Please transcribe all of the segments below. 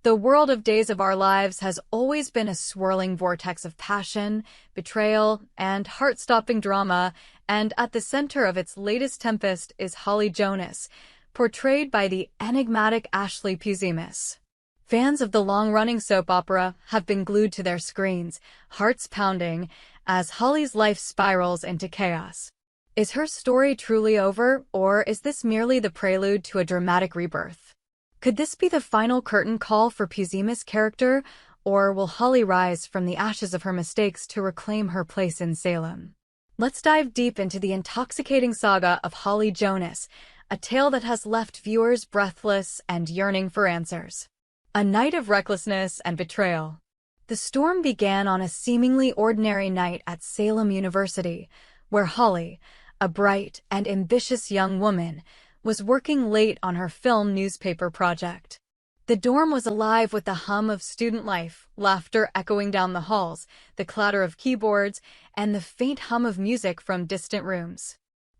The world of Days of Our Lives has always been a swirling vortex of passion, betrayal, and heart-stopping drama, and at the center of its latest tempest is Holly Jonas, portrayed by the enigmatic Ashley Puzemis. Fans of the long-running soap opera have been glued to their screens, hearts pounding, as Holly's life spirals into chaos. Is her story truly over, or is this merely the prelude to a dramatic rebirth? Could this be the final curtain call for Puzemis' character, or will Holly rise from the ashes of her mistakes to reclaim her place in Salem? Let's dive deep into the intoxicating saga of Holly Jonas, a tale that has left viewers breathless and yearning for answers. A night of recklessness and betrayal. The storm began on a seemingly ordinary night at Salem University, where Holly, a bright and ambitious young woman, was working late on her film newspaper project. The dorm was alive with the hum of student life, laughter echoing down the halls, the clatter of keyboards, and the faint hum of music from distant rooms.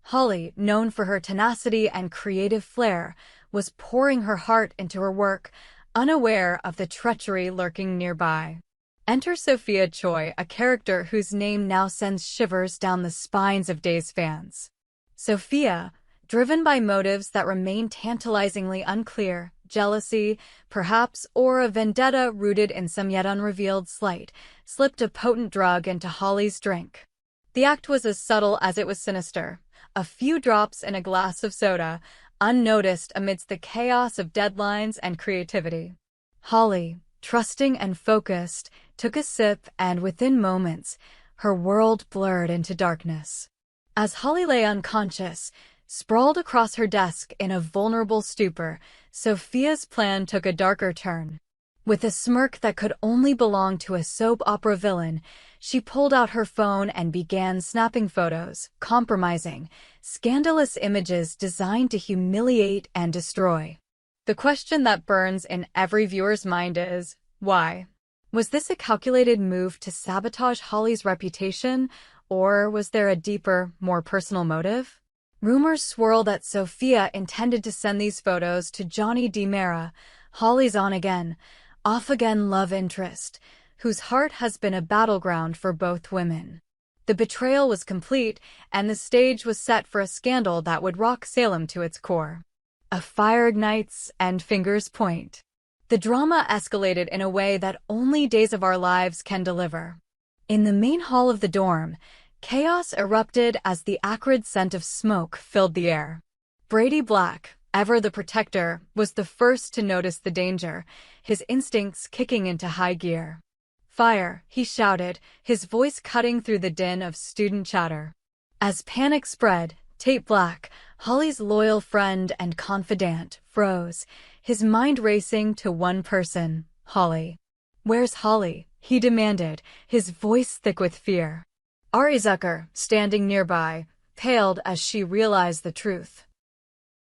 Holly, known for her tenacity and creative flair, was pouring her heart into her work, unaware of the treachery lurking nearby. Enter Sophia Choi, a character whose name now sends shivers down the spines of Days fans. Sophia, driven by motives that remain tantalizingly unclear, jealousy, perhaps, or a vendetta rooted in some yet unrevealed slight, slipped a potent drug into Holly's drink. The act was as subtle as it was sinister, a few drops in a glass of soda, unnoticed amidst the chaos of deadlines and creativity. Holly, trusting and focused, took a sip, and within moments, her world blurred into darkness. As Holly lay unconscious, sprawled across her desk in a vulnerable stupor, Sophia's plan took a darker turn. With a smirk that could only belong to a soap opera villain, she pulled out her phone and began snapping photos, compromising, scandalous images designed to humiliate and destroy. The question that burns in every viewer's mind is, why? Was this a calculated move to sabotage Holly's reputation, or was there a deeper, more personal motive? Rumors swirl that Sophia intended to send these photos to Johnny DiMera, Holly's on-again, off-again love interest, whose heart has been a battleground for both women. The betrayal was complete, and the stage was set for a scandal that would rock Salem to its core. A fire ignites, and fingers point. The drama escalated in a way that only Days of Our Lives can deliver. In the main hall of the dorm, chaos erupted as the acrid scent of smoke filled the air. Brady Black, ever the protector, was the first to notice the danger, his instincts kicking into high gear. "Fire," he shouted, his voice cutting through the din of student chatter. As panic spread, Tate Black, Holly's loyal friend and confidant, froze, his mind racing to one person, Holly. "Where's Holly?" he demanded, his voice thick with fear. Ari Zucker, standing nearby, paled as she realized the truth.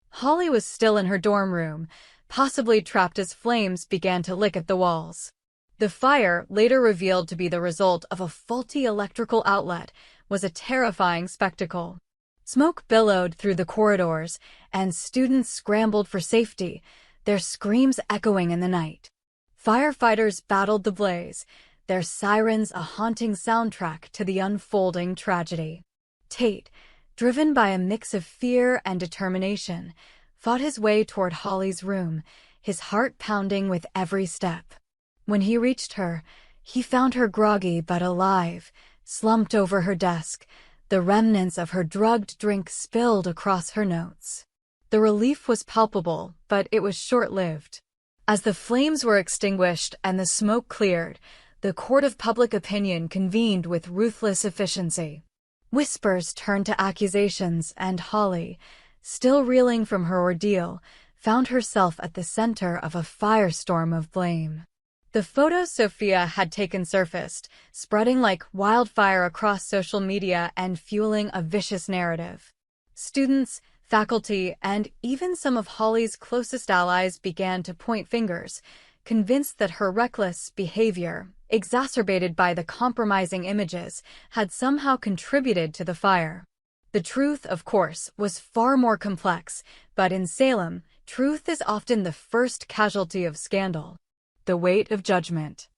Holly was still in her dorm room, possibly trapped as flames began to lick at the walls. The fire, later revealed to be the result of a faulty electrical outlet, was a terrifying spectacle. Smoke billowed through the corridors, and students scrambled for safety, their screams echoing in the night. Firefighters battled the blaze, their sirens a haunting soundtrack to the unfolding tragedy. Tate, driven by a mix of fear and determination, fought his way toward Holly's room, his heart pounding with every step. When he reached her, he found her groggy but alive, slumped over her desk, the remnants of her drugged drink spilled across her notes. The relief was palpable, but it was short-lived. As the flames were extinguished and the smoke cleared, the court of public opinion convened with ruthless efficiency. Whispers turned to accusations, and Holly, still reeling from her ordeal, found herself at the center of a firestorm of blame. The photos Sophia had taken surfaced, spreading like wildfire across social media and fueling a vicious narrative. Students, faculty, and even some of Holly's closest allies began to point fingers, convinced that her reckless behavior, exacerbated by the compromising images, had somehow contributed to the fire. The truth, of course, was far more complex, but in Salem, truth is often the first casualty of scandal. the weight of judgment.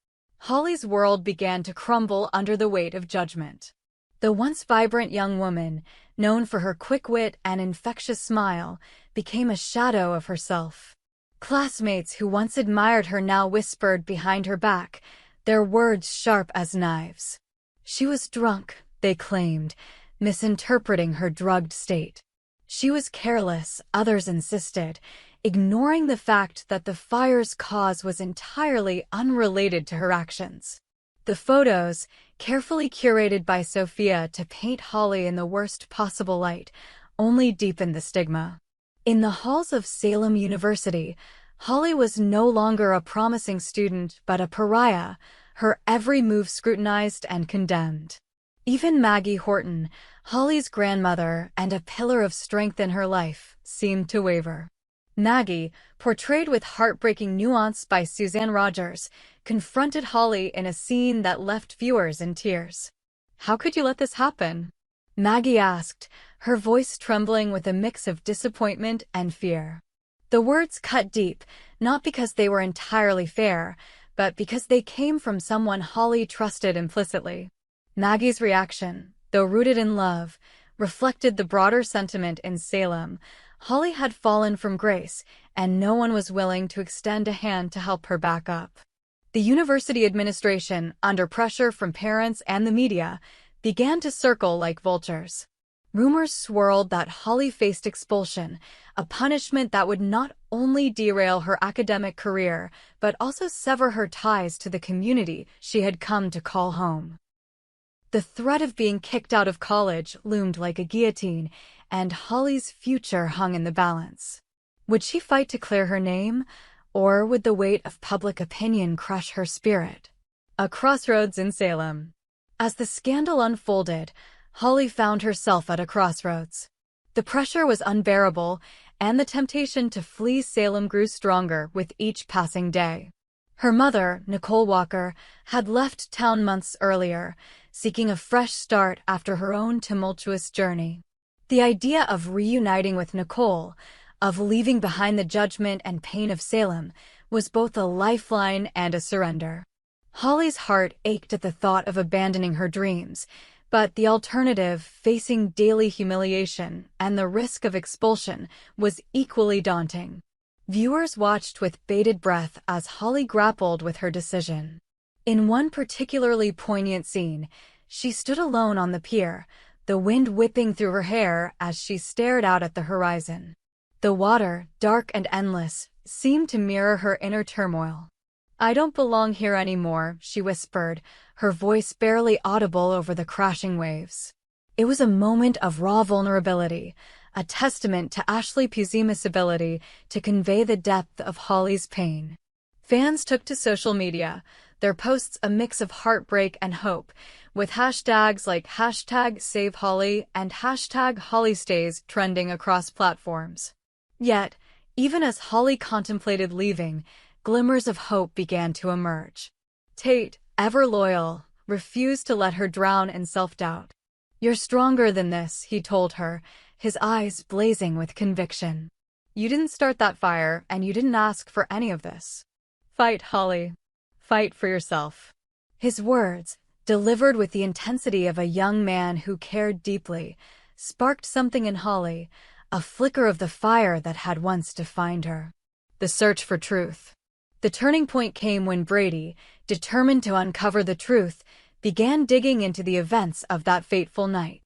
Holly's world began to crumble under the weight of judgment. The once vibrant young woman, known for her quick wit and infectious smile, became a shadow of herself. Classmates who once admired her now whispered behind her back, their words sharp as knives. She was drunk, they claimed, misinterpreting her drugged state. She was careless, others insisted, ignoring the fact that the fire's cause was entirely unrelated to her actions. The photos, carefully curated by Sophia to paint Holly in the worst possible light, only deepened the stigma. In the halls of Salem University, Holly was no longer a promising student but a pariah, her every move scrutinized and condemned. Even Maggie Horton, Holly's grandmother and a pillar of strength in her life, seemed to waver. Maggie, portrayed with heartbreaking nuance by Suzanne Rogers, confronted Holly in a scene that left viewers in tears. "How could you let this happen?" Maggie asked, her voice trembling with a mix of disappointment and fear. The words cut deep, not because they were entirely fair, but because they came from someone Holly trusted implicitly. Maggie's reaction, though rooted in love, reflected the broader sentiment in Salem. Holly had fallen from grace, and no one was willing to extend a hand to help her back up. The university administration, under pressure from parents and the media, began to circle like vultures. Rumors swirled that Holly faced expulsion, a punishment that would not only derail her academic career, but also sever her ties to the community she had come to call home. The threat of being kicked out of college loomed like a guillotine, and Holly's future hung in the balance. Would she fight to clear her name, or would the weight of public opinion crush her spirit? A crossroads in Salem. As the scandal unfolded, Holly found herself at a crossroads. The pressure was unbearable, and the temptation to flee Salem grew stronger with each passing day. Her mother, Nicole Walker, had left town months earlier, seeking a fresh start after her own tumultuous journey. The idea of reuniting with Nicole, of leaving behind the judgment and pain of Salem, was both a lifeline and a surrender. Holly's heart ached at the thought of abandoning her dreams, but the alternative, facing daily humiliation and the risk of expulsion, was equally daunting. Viewers watched with bated breath as Holly grappled with her decision. In one particularly poignant scene, she stood alone on the pier, the wind whipping through her hair as she stared out at the horizon. The water, dark and endless, seemed to mirror her inner turmoil. "I don't belong here anymore," she whispered, her voice barely audible over the crashing waves. It was a moment of raw vulnerability, a testament to Ashley Puzemis' ability to convey the depth of Holly's pain. Fans took to social media, their posts a mix of heartbreak and hope, with hashtags like #SaveHolly and #HollyStays trending across platforms. Yet, even as Holly contemplated leaving, glimmers of hope began to emerge. Tate, ever loyal, refused to let her drown in self-doubt. "You're stronger than this," he told her, his eyes blazing with conviction. "You didn't start that fire, and you didn't ask for any of this. Fight, Holly. Fight for yourself." His words, delivered with the intensity of a young man who cared deeply, sparked something in Holly, a flicker of the fire that had once defined her. The search for truth. The turning point came when Brady, determined to uncover the truth, began digging into the events of that fateful night.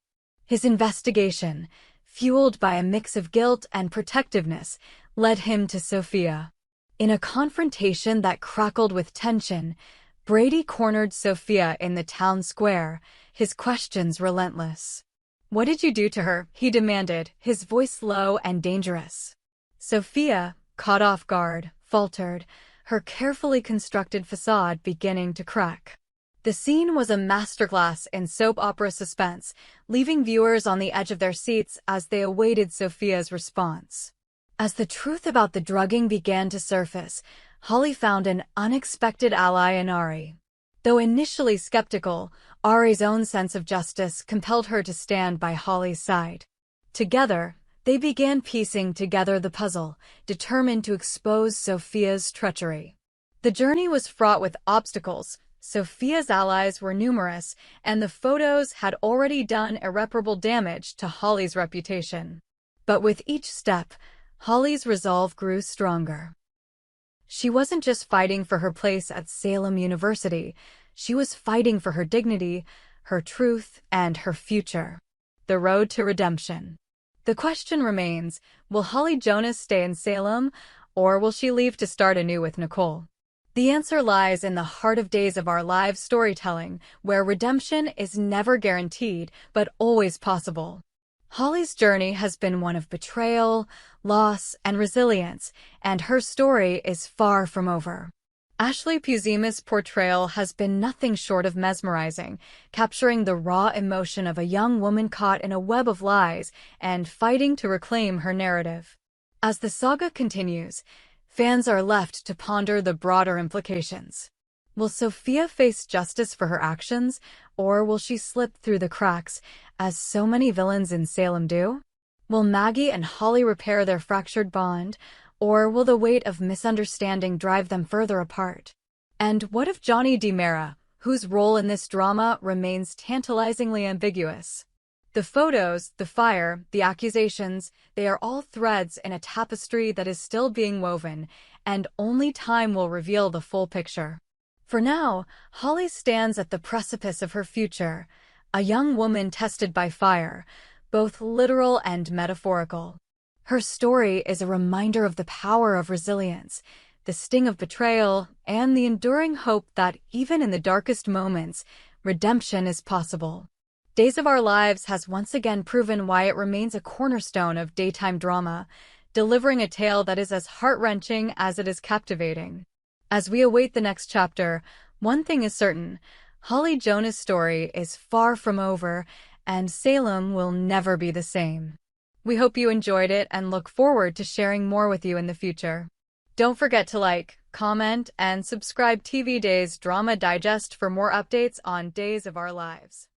His investigation, fueled by a mix of guilt and protectiveness, led him to Sophia. In a confrontation that crackled with tension, Brady cornered Sophia in the town square, his questions relentless. "What did you do to her?" he demanded, his voice low and dangerous. Sophia, caught off guard, faltered, her carefully constructed facade beginning to crack. The scene was a masterclass in soap opera suspense, leaving viewers on the edge of their seats as they awaited Sophia's response. As the truth about the drugging began to surface, Holly found an unexpected ally in Ari. Though initially skeptical, Ari's own sense of justice compelled her to stand by Holly's side. Together, they began piecing together the puzzle, determined to expose Sophia's treachery. The journey was fraught with obstacles. Sophia's allies were numerous, and the photos had already done irreparable damage to Holly's reputation. But with each step, Holly's resolve grew stronger. She wasn't just fighting for her place at Salem University. She was fighting for her dignity, her truth, and her future. The road to redemption. The question remains, will Holly Jonas stay in Salem, or will she leave to start anew with Nicole? The answer lies in the heart of Days of Our Lives storytelling, where redemption is never guaranteed, but always possible. Holly's journey has been one of betrayal, loss, and resilience, and her story is far from over. Ashley Puzemis' portrayal has been nothing short of mesmerizing, capturing the raw emotion of a young woman caught in a web of lies and fighting to reclaim her narrative. As the saga continues, fans are left to ponder the broader implications. Will Sophia face justice for her actions, or will she slip through the cracks, as so many villains in Salem do? Will Maggie and Holly repair their fractured bond, or will the weight of misunderstanding drive them further apart? And what of Johnny DiMera, whose role in this drama remains tantalizingly ambiguous? The photos, the fire, the accusations, they are all threads in a tapestry that is still being woven, and only time will reveal the full picture. For now, Holly stands at the precipice of her future, a young woman tested by fire, both literal and metaphorical. Her story is a reminder of the power of resilience, the sting of betrayal, and the enduring hope that even in the darkest moments, redemption is possible. Days of Our Lives has once again proven why it remains a cornerstone of daytime drama, delivering a tale that is as heart-wrenching as it is captivating. As we await the next chapter, one thing is certain: Holly Jonas' story is far from over, and Salem will never be the same. We hope you enjoyed it and look forward to sharing more with you in the future. Don't forget to like, comment, and subscribe TV Days Drama Digest for more updates on Days of Our Lives.